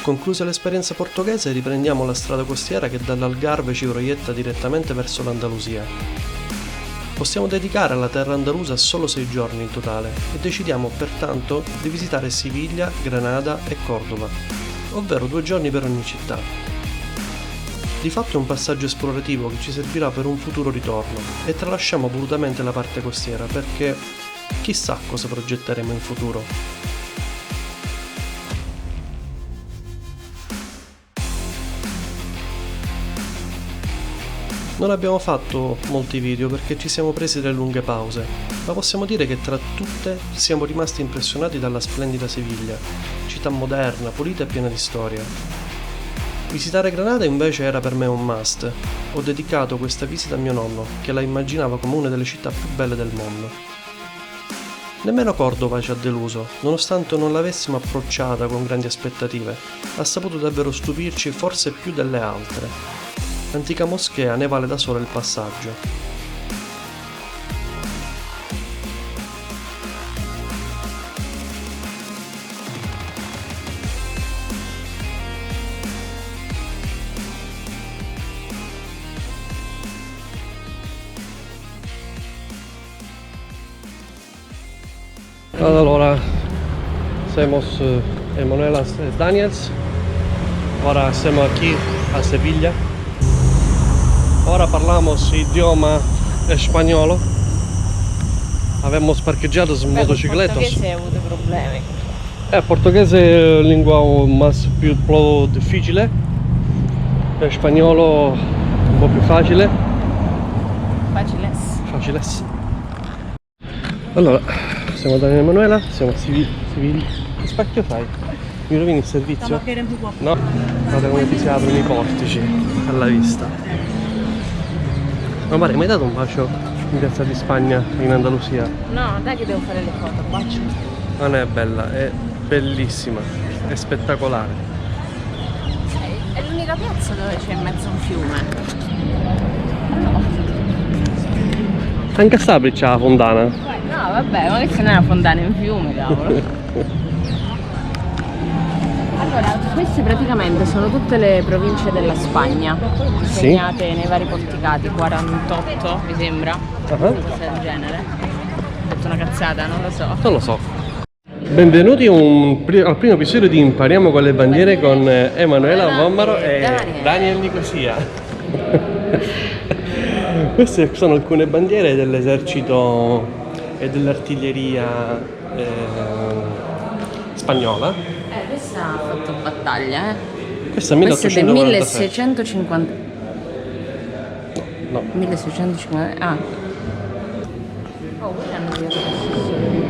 Conclusa l'esperienza portoghese, riprendiamo la strada costiera che dall'Algarve ci proietta direttamente verso l'Andalusia. Possiamo dedicare alla terra andalusa solo 6 giorni in totale e decidiamo pertanto di visitare Siviglia, Granada e Cordova, ovvero 2 giorni per ogni città. Di fatto è un passaggio esplorativo che ci servirà per un futuro ritorno e tralasciamo volutamente la parte costiera perché chissà cosa progetteremo in futuro. Non abbiamo fatto molti video perché ci siamo presi delle lunghe pause, ma possiamo dire che tra tutte siamo rimasti impressionati dalla splendida Siviglia, città moderna, pulita e piena di storia. Visitare Granada invece era per me un must. Ho dedicato questa visita a mio nonno, che la immaginava come una delle città più belle del mondo. Nemmeno Cordova ci ha deluso, nonostante non l'avessimo approcciata con grandi aspettative, ha saputo davvero stupirci forse più delle altre. L'antica moschea ne vale da sola il passaggio. Allora, somos Emanuelas Daniels, ahora estamos aquí a Sevilla. Ora parliamo idioma spagnolo. Abbiamo parcheggiato su motocicletta. Il portoghese ha avuto problemi. Portoghese è lingua più difficile. Spagnolo un po' più facile. Faciles. Allora, siamo da Emanuela, siamo a Siviglia. Che spacchio fai? Mi rovini il servizio? No? Guarda come ti si aprono i portici alla vista. Ma Mare, mi hai dato un bacio in piazza di Spagna in Andalusia? No, dai che devo fare le foto, bacio. Non è bella, è bellissima, è spettacolare. È l'unica piazza dove c'è in mezzo un fiume. Anche a Sabri c'è la fondana. No, vabbè, ma che se n'è una fondana in fiume, cavolo. Allora, queste praticamente sono tutte le province della Spagna, segnate nei vari porticati, 48 mi sembra, una cosa del genere. Ho detto una cazzata, non lo so. Non lo so. Benvenuti al primo episodio di Impariamo con le bandiere con Emanuela Vommaro e Daniel Nicosia. Queste sono alcune bandiere dell'esercito e dell'artiglieria spagnola. Questa ha fatto battaglia, Questa è Questo è del 1896. 1650. No. 1650. Ah. Oh, qui hanno tirato questo.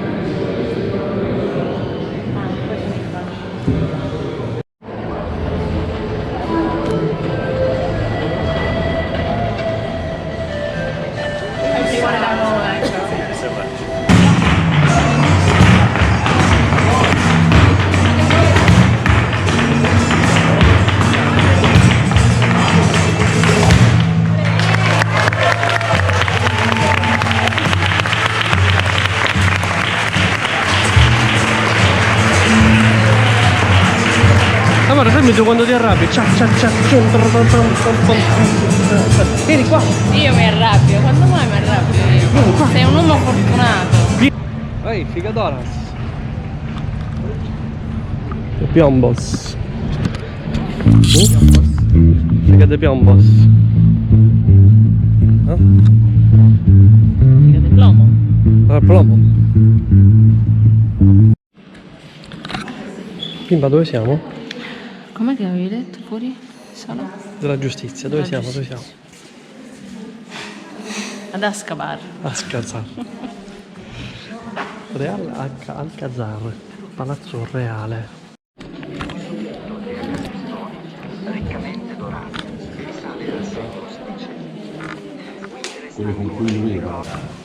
Allora, fammi tu quando ti arrabbi. Vieni qua. Io mi arrabbio, quando mai mi arrabbio io? Sei un uomo fortunato. Ehi, figadoras. Piombos. Figa de piombos. Figa di plomo. Plomo. Pimba, dove siamo? Com'è che avevi detto fuori? Solo? Della giustizia, dove siamo? Dove siamo? Ad Ascabar. Alcazar. Real Alcazar, Palazzo Reale. Riccamente dorato, risale al secolo XVI. Quello con cui lui ricorda.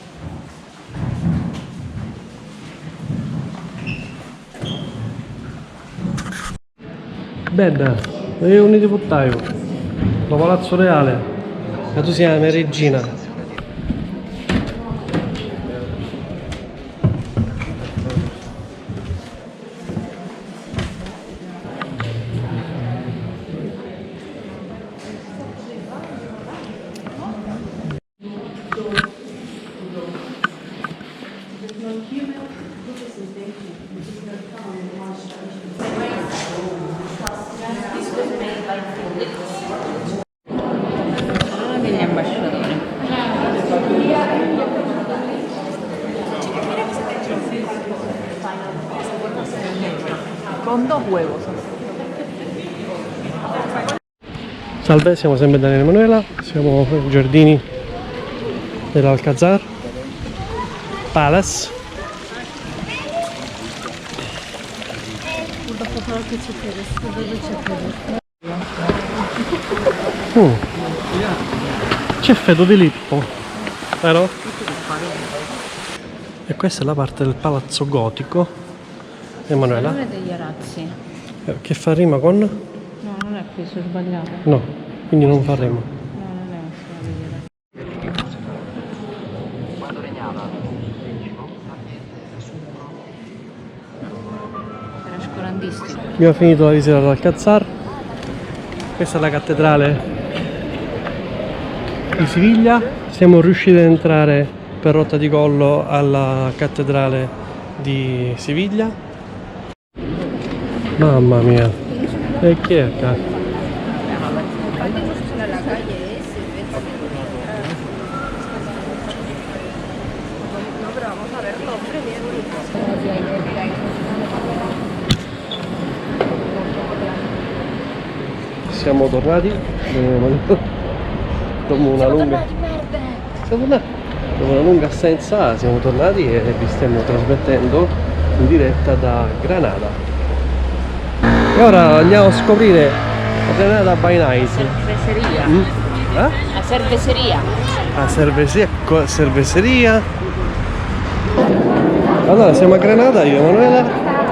Bella, io un di puttaio. Da Palazzo Reale. Ma tu sei la regina. Uno degli ambasciatori. Con 2 huevos. Salve, siamo sempre Daniele Emanuela, siamo ai giardini dell'Alcazar Palace. C'è Fedo di Lippo, vero? E questa è la parte del palazzo gotico. Emanuela? Salone degli Arazzi. Che fa rima con? No, non è qui, sono sbagliato. No, quindi non fa rima. No, non è un salone degli Arazzi. Quando regnava Filippo, Era scorandistico. Abbiamo finito la visita all'Alcazar. Questa è la cattedrale di Siviglia. Siamo riusciti ad entrare per rotta di collo alla cattedrale di Siviglia. Mamma mia, e chi è qua? Siamo tornati dopo una lunga assenza, siamo tornati e vi stiamo trasmettendo in diretta da Granada. E ora andiamo a scoprire Granada by Night. Cerveseria. La cerveseria. La cerveseria. Allora siamo a Granada, io e Emanuela,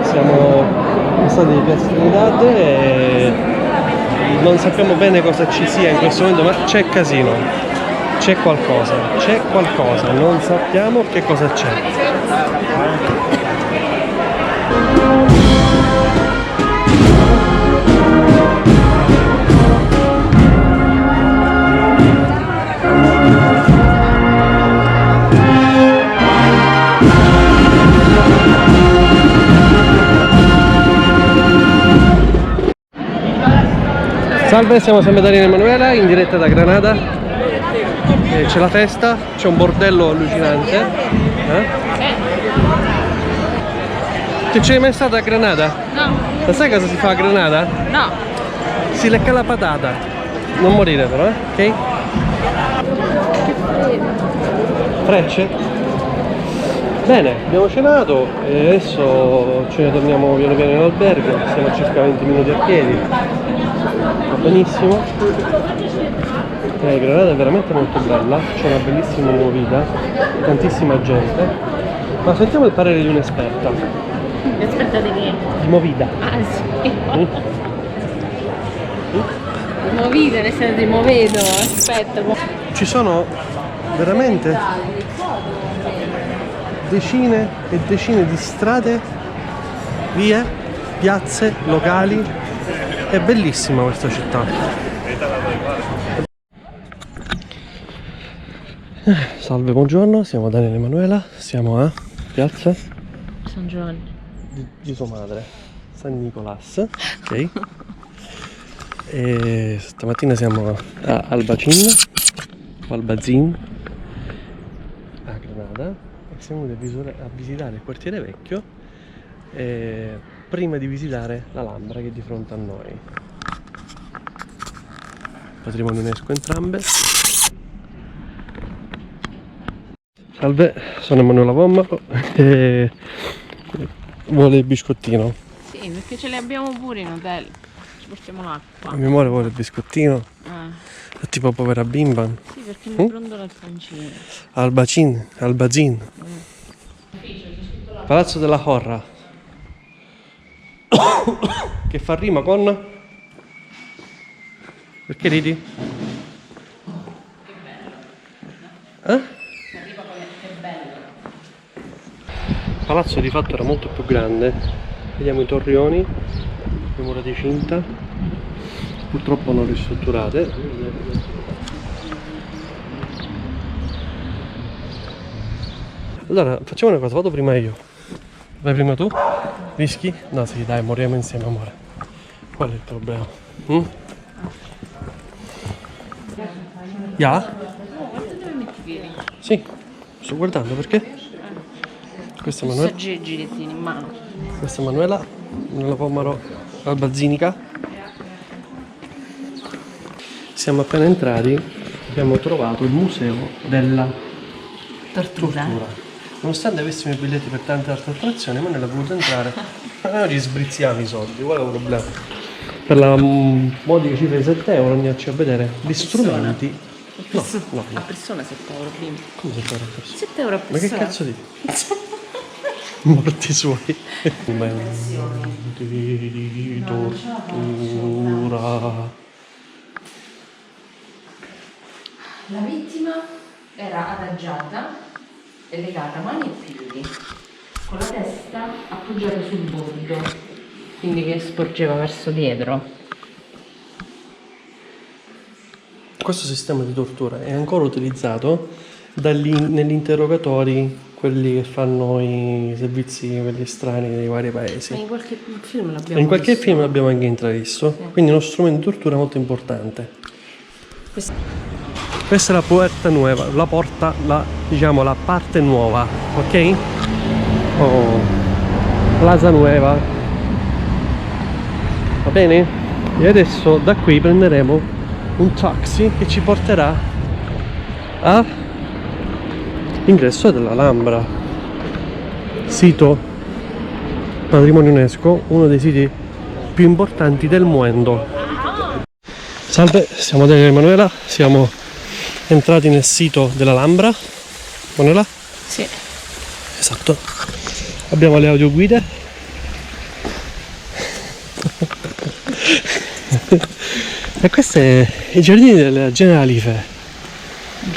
siamo stati in Piazza Trinidad e non sappiamo bene cosa ci sia in questo momento, ma c'è casino, c'è qualcosa, non sappiamo che cosa c'è. Salve, siamo sempre Daniele Emanuela in diretta da Granada. C'è la festa, c'è un bordello allucinante. Ti c'è mai stata a Granada? No. Ma sai cosa si fa a Granada? No. Si lecca la patata. Non morire però, ok? Frecce? Bene, abbiamo cenato e adesso ce ne torniamo piano piano in albergo, siamo a circa 20 minuti a piedi. Va benissimo. Granada è veramente molto bella, c'è una bellissima movida, tantissima gente. Ma sentiamo il parere di un'esperta. Esperta di che? Di movida. Ah sì. Movida, nel senso di movedo, aspetta. Ci sono veramente decine e decine di strade, vie, piazze, locali. È bellissima questa città. Salve, buongiorno, siamo Daniele Emanuela, siamo a Piazza San Giovanni di sua madre, San Nicolas, ok? E stamattina siamo a Albacin a Granada e siamo venuti a visitare il quartiere vecchio prima di visitare l'Alhambra che è di fronte a noi. Patrimonio UNESCO entrambe. Salve, sono Emanuela Vommaro e vuole il biscottino. Sì, perché ce le abbiamo pure in hotel. Ci portiamo l'acqua. Mia amore vuole il biscottino. È tipo povera bimba. Sì, perché mi brondola il pancino. Albazin. Palazzo della Horra. Che fa rima con? Perché ridi? Il palazzo di fatto era molto più grande. Vediamo i torrioni, le mura di cinta, purtroppo non ristrutturate. Allora facciamo una cosa, vado prima io. Vai prima tu? Rischi? No, sì, dai, moriamo insieme, amore. Qual è il problema? Ya? Guarda dove metti i piedi. Sì, sto guardando perché? Questa è Manuela. Assaggi che tieni in mano. Questa è Manuela Pomaro Albazinica. Siamo appena entrati, abbiamo trovato il museo della tortura. Nonostante avessimo i biglietti per tante altre attrazioni, ma non ha voluto entrare. Noi ci sbrizziamo i soldi, qual è il problema? Per la modica cifra di 7 euro andiamoci a vedere gli strumenti. No. A persona 7 euro prima. Come 7 euro a persona? 7 euro a Ma che persona. cazzo dici? Morti suoi. Momenti di tortura. La vittima era adagiata e legata a mani e piedi, con la testa appoggiata sul bordo, quindi che sporgeva verso dietro. Questo sistema di tortura è ancora utilizzato negli interrogatori, quelli che fanno i servizi, quelli strani dei vari paesi. Ma in qualche film l'abbiamo In qualche visto. film l'abbiamo anche intravisto, quindi è uno strumento di tortura molto importante. Questa è la puerta nuova, la porta, diciamo la parte nuova, ok? Oh, Plaza Nueva. Va bene? E adesso da qui prenderemo un taxi che ci porterà all'ingresso dell'Alhambra, sito patrimonio UNESCO, uno dei siti più importanti del mondo. Salve, siamo Daniele e Emanuela, siamo entrati nel sito dell'Alhambra. Manuela? Sì. Esatto. Abbiamo le audioguide. E questo è i giardini della Generalife.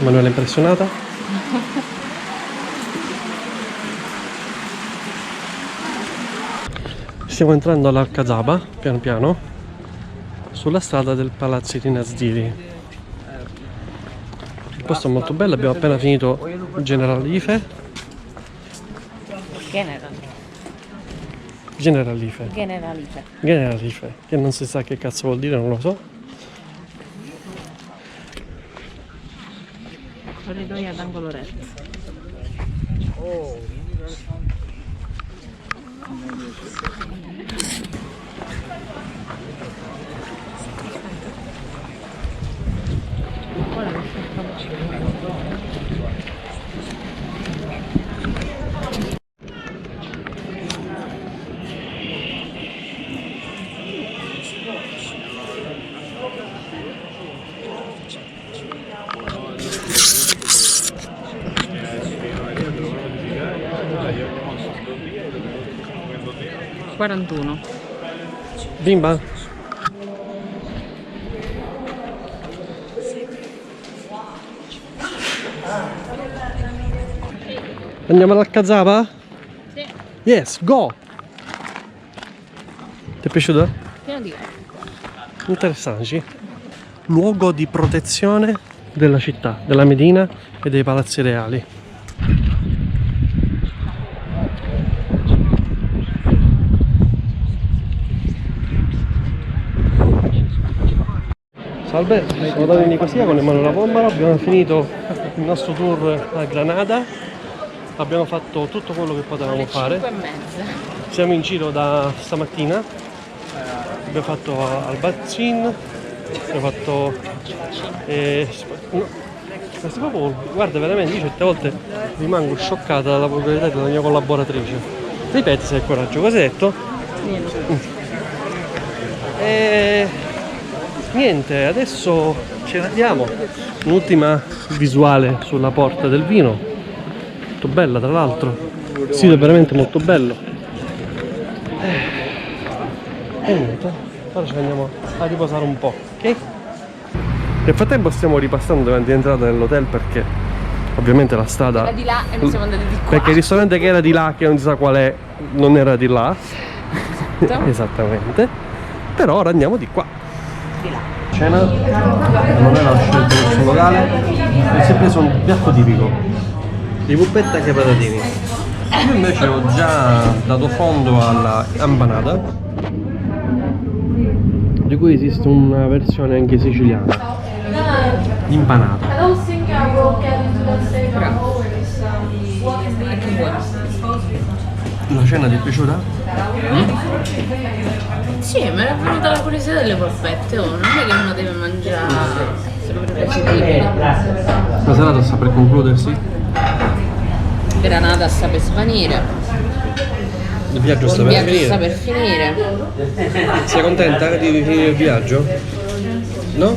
Manuela è impressionata? Stiamo entrando all'Alcazaba, piano piano, sulla strada del Palazzo di Nasdiri. Il posto è molto bello, abbiamo appena finito Generalife. Generalife, che non si sa che cazzo vuol dire, non lo so. Corridoio ad angolo retto. $41. Bimba? Andiamo all'Alcazaba? Sì. Yes, go! Ti è piaciuto? Pieno di Interessante. Luogo di protezione della città, della Medina e dei palazzi reali. Salve, sono Davide in Nicosia con Emanuela Pomaro, abbiamo finito il nostro tour a Granada, abbiamo fatto tutto quello che potevamo fare, 5:30. siamo in giro da stamattina, abbiamo fatto Albazzin, abbiamo fatto... no, questo proprio, guarda veramente, io certe volte rimango scioccata dalla popolarità della mia collaboratrice. Ripeti se hai coraggio, cosa hai detto? Niente, adesso ce l'andiamo. Un'ultima visuale sulla porta del vino, molto bella tra l'altro, il sito è veramente molto bello. E niente, ora ci andiamo a riposare un po', ok? Nel frattempo stiamo ripassando davanti all'entrata dell'hotel perché ovviamente la strada Era di là e noi siamo andati di qua. perché il ristorante che era di là, che non si sa qual è, non era di là. Esattamente. Però ora andiamo di qua. Di là. Cena, non era scelto il suo locale, e si è preso un piatto tipico di puppetta che patatini. Io invece ho già dato fondo alla empanada, di cui esiste una versione anche siciliana, impanata. La cena ti è piaciuta? Sì, me ne è venuta la curiosità delle polpette, oh. Non è che uno deve mangiare se lo piace. La serata sta per concludersi. Granata sta per svanire. Il viaggio sta Il per viaggio sta finire. per finire. Sei contenta di finire il viaggio? No?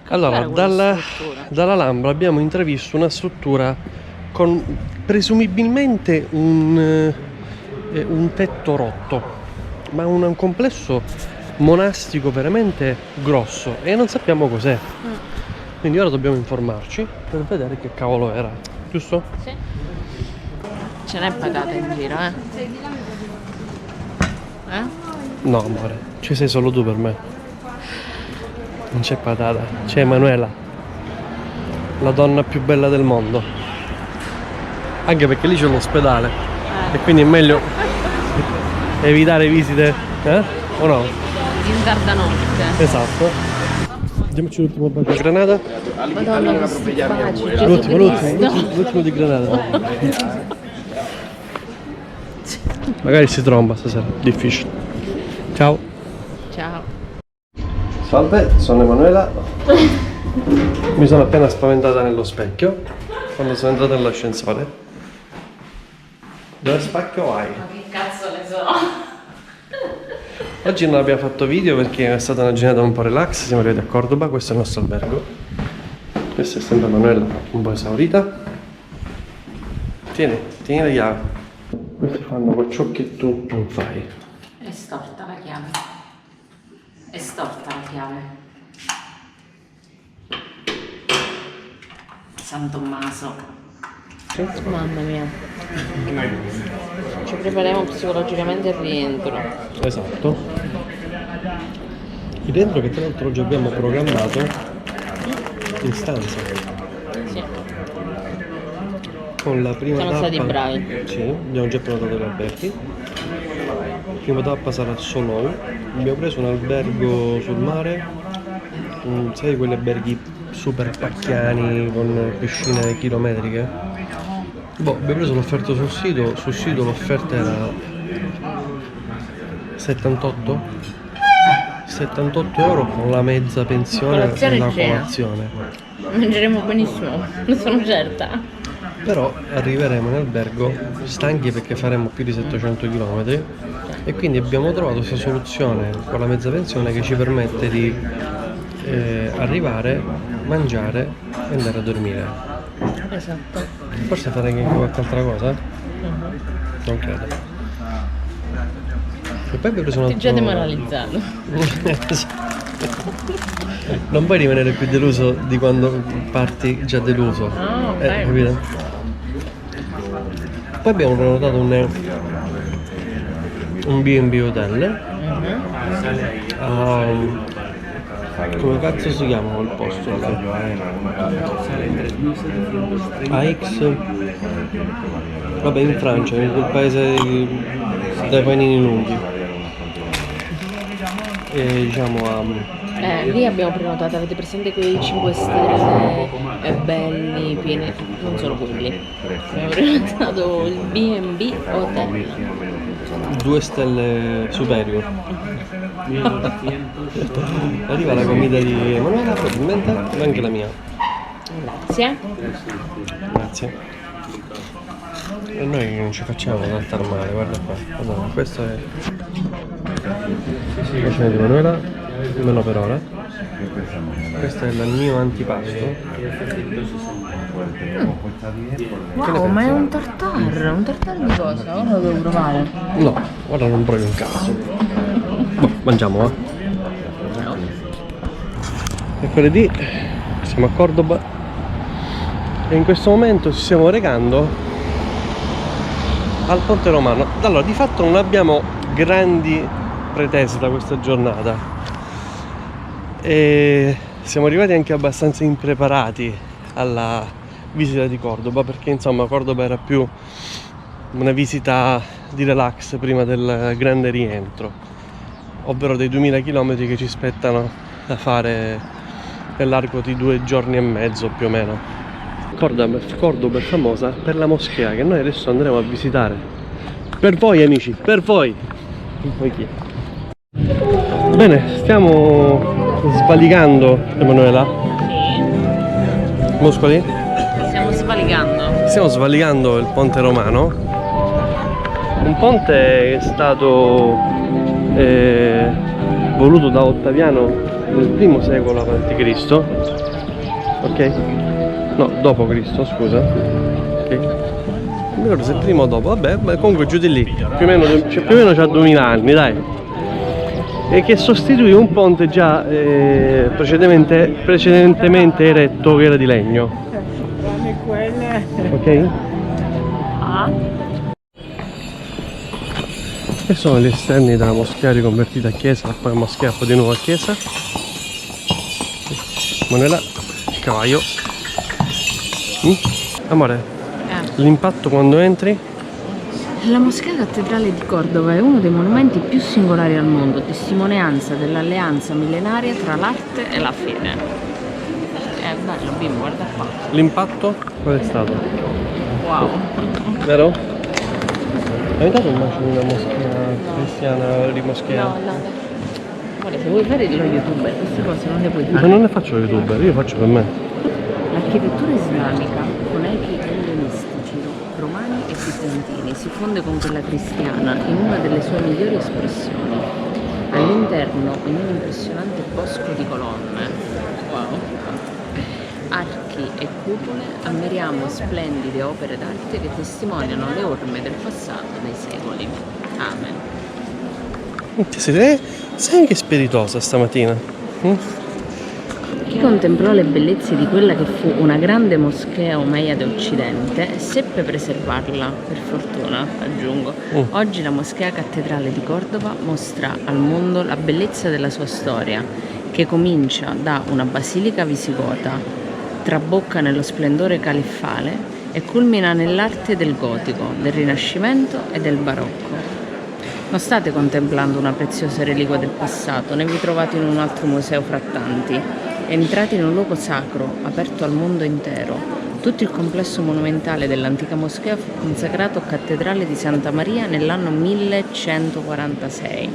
Allora, dall'Alhambra abbiamo intravisto una struttura con presumibilmente un tetto rotto, ma un complesso monastico veramente grosso e non sappiamo cos'è. Quindi ora dobbiamo informarci per vedere che cavolo era, giusto? Sì. Ce n'è patata in giro, eh? No, amore, ci sei solo tu per me. Non c'è patata, c'è Emanuela, la donna più bella del mondo. Anche perché lì c'è l'ospedale e quindi è meglio evitare visite, o no? In tarda notte. Esatto. Diamoci l'ultimo bacio di granata. Madonna, questi baci, L'ultimo di granata. Magari si tromba stasera, difficile. Ciao. Ciao. Salve, sono Emanuela. Mi sono appena spaventata nello specchio quando sono entrata nell'ascensore. Dove specchio hai? Ma che cazzo ne so? Oggi non abbiamo fatto video perché è stata una giornata un po' relax, siamo arrivati a Cordoba, questo è il nostro albergo. Questa è sempre Emanuela, un po' esaurita. Tieni la chiave. Questi fanno con ciò che tu non fai. È storta la chiave. È storta la chiave. San Tommaso. Mamma mia. Ci prepariamo psicologicamente al rientro. Esatto. Il rientro che tra l'altro oggi abbiamo programmato in stanza. Sì. Con la prima Siamo tappa. stati bravi. Sì, abbiamo già prenotato gli alberghi. Prima tappa sarà a Solou. Abbiamo preso un albergo sul mare. Sai quegli alberghi super pacchiani con piscine chilometriche? Abbiamo preso l'offerta sul sito l'offerta era 78 euro con la mezza pensione Colazione e la e cena. colazione. Mangeremo benissimo, ne sono certa. Però arriveremo in albergo stanchi perché faremo più di 700 km e quindi abbiamo trovato questa soluzione con la mezza pensione che ci permette di arrivare, mangiare e andare a dormire. Esatto. Forse fare anche qualche altra cosa? Non credo. E poi abbiamo preso un altro... Ti già demoralizzato. Non puoi rimanere più deluso di quando parti già deluso. Ah, ok. Capito? Poi abbiamo prenotato un B&B hotel. Come cazzo si chiama quel posto? AX. Vabbè, in Francia, in quel paese dai panini lunghi. E diciamo Lì abbiamo prenotato, avete presente quei 5 stelle belli, pieni, non sono quelli. Abbiamo prenotato il B&B Hotel. 2 stelle superior. Arriva la comida di Emanuela, probabilmente, ma anche la mia. Grazie. Grazie. E noi non ci facciamo trattare male, guarda qua. Allora, questo è la cena di Emanuela, almeno per ora. Questo è il mio antipasto. Wow, ma è un tartare di cosa? Ora lo devo provare. No, ora non provi un cazzo. Mangiamo, va? Mercoledì siamo a Cordoba e in questo momento ci stiamo recando al Ponte Romano. Allora, di fatto non abbiamo grandi pretese da questa giornata e siamo arrivati anche abbastanza impreparati alla visita di Cordoba, perché insomma Cordoba era più una visita di relax prima del grande rientro, ovvero dei 2000 km che ci spettano da fare nell'arco di 2 giorni e mezzo più o meno. Cordoba è famosa per la moschea che noi adesso andremo a visitare. Per voi amici, per voi! Bene, stiamo svaligando, Emanuela. Sì. Muscoli? Stiamo svaligando il ponte romano, un ponte che è stato voluto da Ottaviano nel primo secolo a.C. ok? No, dopo Cristo, scusa. Ok? Non mi ricordo se prima o dopo, vabbè, comunque giù di lì, più o meno c'ha 2000 anni, dai. E che sostituì un ponte già precedentemente eretto che era di legno. Ok? E sono gli esterni della moschea riconvertita a chiesa, poi moschea, poi di nuovo a chiesa. Manuela, il cavallo. Amore, l'impatto quando entri? La moschea cattedrale di Cordova è uno dei monumenti più singolari al mondo, testimonianza dell'alleanza millenaria tra l'arte e la fede. È bello, bimbo, guarda qua. L'impatto qual è stato? Wow. Vero? Hai dato immagini una moschea cristiana di moschea? No. Guarda, se vuoi fare lo youtuber, queste cose non le puoi fare. Ma non ne faccio youtuber, io faccio per me. L'architettura islamica, con echi ellenistici, romani e bizantini, si fonde con quella cristiana in una delle sue migliori espressioni. All'interno, in un impressionante bosco di colonne, archi e cupole, ammiriamo splendide opere d'arte che testimoniano le orme del passato dei secoli. Amen. Sei anche spiritosa stamattina. Chi contemplò le bellezze di quella che fu una grande moschea omeyyade occidente seppe preservarla, per fortuna, aggiungo. Oggi la moschea cattedrale di Cordova mostra al mondo la bellezza della sua storia, che comincia da una basilica visigota, trabocca nello splendore califfale e culmina nell'arte del gotico, del rinascimento e del barocco. Non state contemplando una preziosa reliquia del passato, né vi trovate in un altro museo fra tanti. Entrate in un luogo sacro, aperto al mondo intero. Tutto il complesso monumentale dell'antica moschea fu consacrato cattedrale di Santa Maria nell'anno 1146,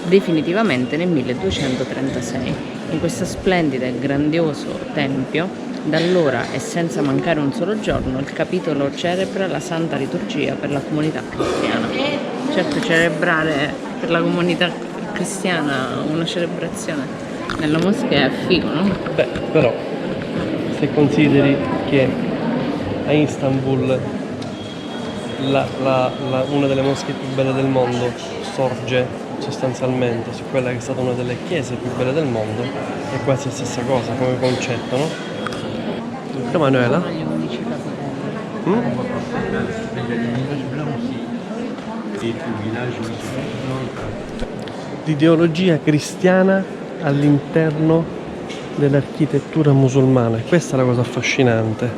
definitivamente nel 1236. In questo splendido e grandioso tempio, da allora e senza mancare un solo giorno, il capitolo celebra la Santa Liturgia per la comunità cristiana. Certo, celebrare per la comunità cristiana una celebrazione nella moschea è figo, no? Beh, però, se consideri che a Istanbul una delle moschee più belle del mondo sorge sostanzialmente su quella che è stata una delle chiese più belle del mondo, è quasi la stessa cosa come concetto, no? Emanuela? L'ideologia cristiana all'interno dell'architettura musulmana, questa è la cosa affascinante.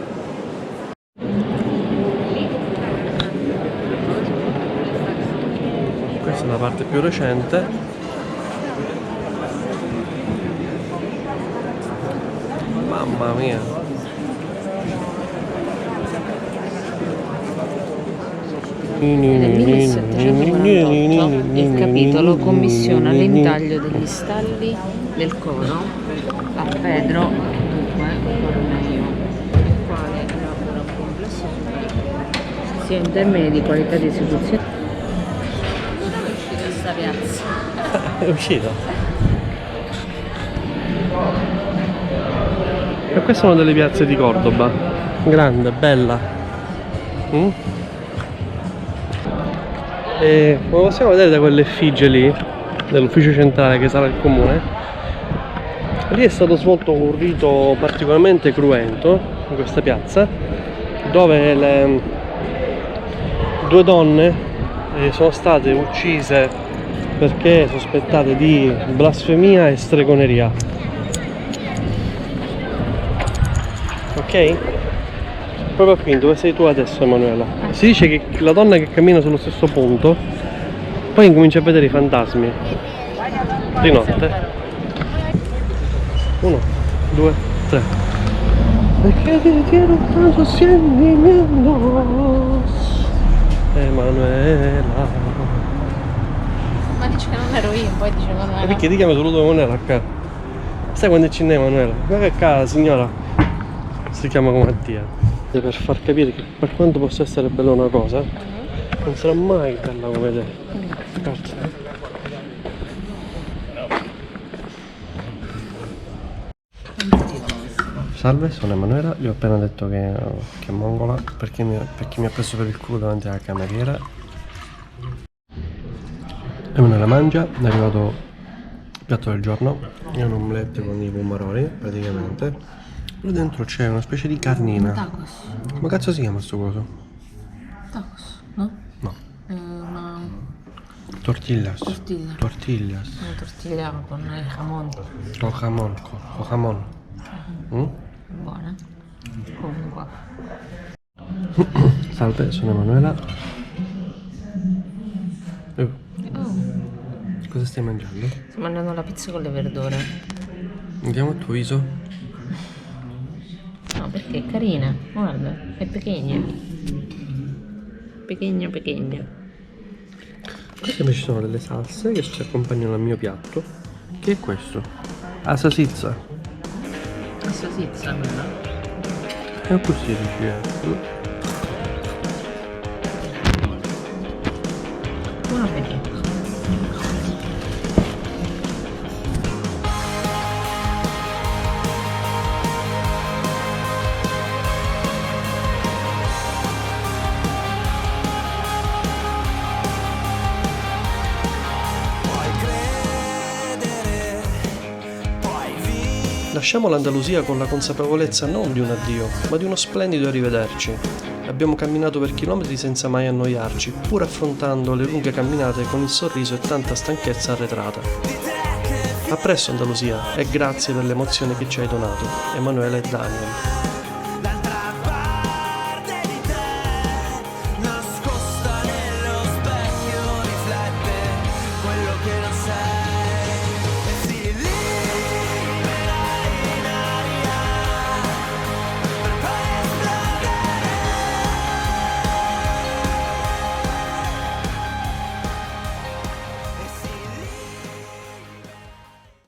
Questa è la parte più recente. Mamma mia. Nel 1748 il capitolo commissiona l'intaglio degli stalli del coro a Pedro Cornelio, il quale elabora un complesso sia in termini di qualità di esecuzione. È uscita sta piazza. È uscita. E queste sono delle piazze di Cordoba, grande, bella. E come possiamo vedere da quell'effigie lì, dell'ufficio centrale che sarà il comune, lì è stato svolto un rito particolarmente cruento in questa piazza, dove le due donne sono state uccise perché sospettate di blasfemia e stregoneria. Ok? Proprio qui, dove sei tu adesso, Emanuela. Si dice che la donna che cammina sullo stesso punto poi incomincia a vedere i fantasmi di notte. 1, 2, 3. Perché ti quiero tanto sentimientos, Emanuela. Ma dice che non ero io, poi dice che non E ero. perché ti chiami solo Emanuela qua? Sai quando c'è Emanuela? Guarda che la signora si chiama come Mattia. Per far capire che per quanto possa essere bella una cosa, non sarà mai bella come te. Grazie. Salve, sono Emanuela, gli ho appena detto che è mongola perché mi ha preso per il culo davanti alla cameriera. Emanuela mangia, è arrivato il piatto del giorno, è un omelette con i pomotori praticamente. Lì dentro c'è una specie di carnina. Tacos. Come cazzo si chiama sto coso? Tacos, no? No. Una Tortillas. tortilla. Tortillas. Una tortiglia con il jamon. Con jamon. Con jamon. Mm? Buona. Comunque. Salve, sono Emanuela. Oh, Cosa stai mangiando? sto mangiando la pizza con le verdure. Andiamo al tuo viso. No, perché è carina. Guarda, è pechegna. Pechegna, pechegna. Queste invece sono delle salse che ci accompagnano al mio piatto. Che è questo? La salsiccia. La salsiccia, quella. È così dice. Buon appetito. Lasciamo l'Andalusia con la consapevolezza non di un addio, ma di uno splendido arrivederci. Abbiamo camminato per chilometri senza mai annoiarci, pur affrontando le lunghe camminate con il sorriso e tanta stanchezza arretrata. A presto Andalusia e grazie per le emozioni che ci hai donato, Emanuele e Daniel. D'altra parte di te, nascosta nello specchio, riflette quello che non sei.